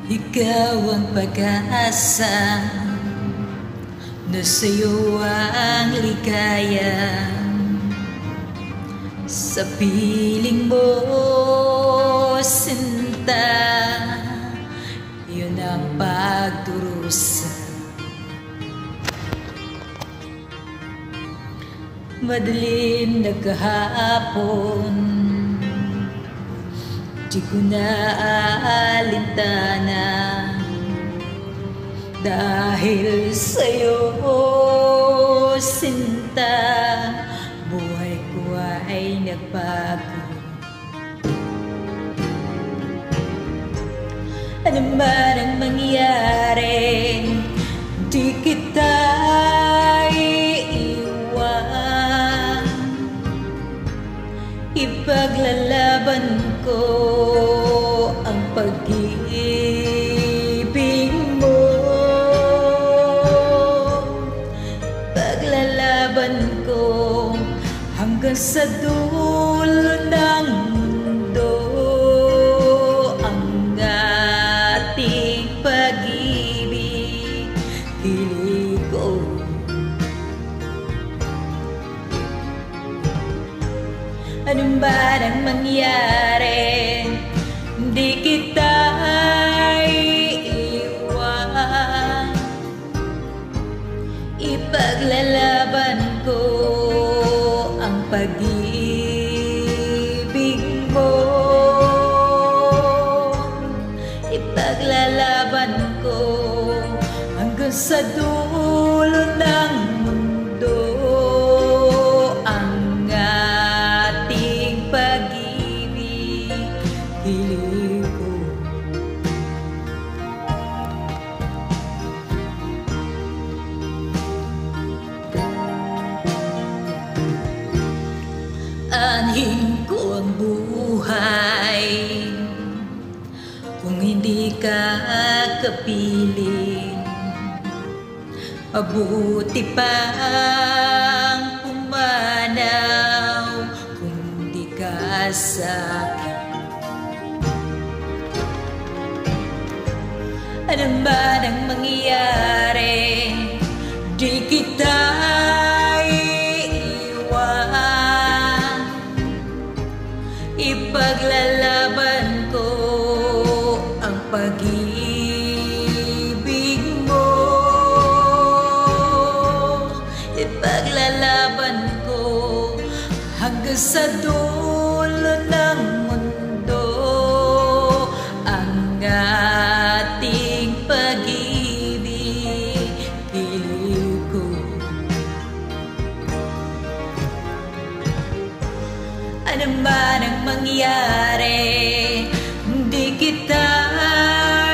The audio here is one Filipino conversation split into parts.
Ikaw ang pag-asa na sa'yo ang ligaya. Sa piling mo, sinta, yun ang pagdurusa. Madilim na kahapon, di ko na aalintana, dahil sa'yo, sinta, buhay ko ay nagbago. Ano man ang mangyari, di kita iiwan. Ipaglalaban ko ang pag-ibig mo. Paglalaban ko hanggang sa dulo ng mundo ang ating pag-ibig. Hilig ko anong ba nang mangyari, di kita iiwan. Ipaglalaban ko ang pag-ibig mo. Ipaglalaban ko hanggang sa dulo ng mundo ang ating pag-ibig. Hilig ko anhin ko ang buhay kung hindi ka kapiling. Mabuti pang pumanaw kung di ka sa'kin. Ano man ang mangyari, di kita iiwan. Ipaglalaban ko ang pag-ibig mo. Ipaglalaban ko hanggang sa dulo ng mundo ang ating pag-ibig. Hilig ko ano man ang mangyari, di kita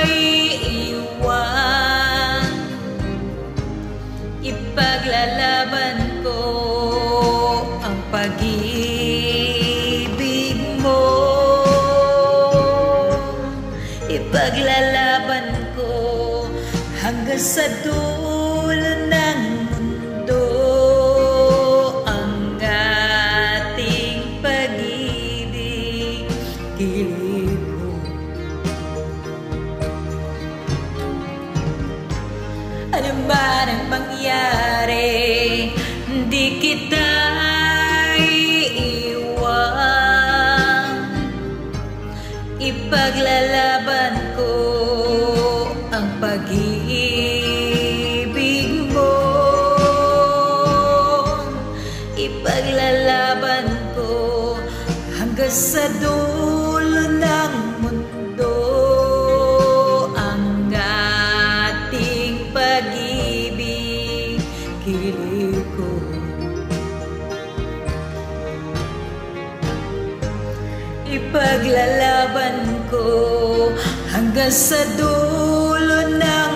iiwan. Ipaglalaban ko ang pag-ibig mo. Ipaglalaban ko hanggang sa dulo ng mundo ang ating pag-ibig. Hilig ko ano man ang mangyari, di kita iiwan. Ipaglalaban ko ang pag-ibig mo. Ipaglalaban ko hanggang sa dulo ng mundo ang ating pag-ibig. Hilig ko ipaglalaban ko hanggang sa dulo ng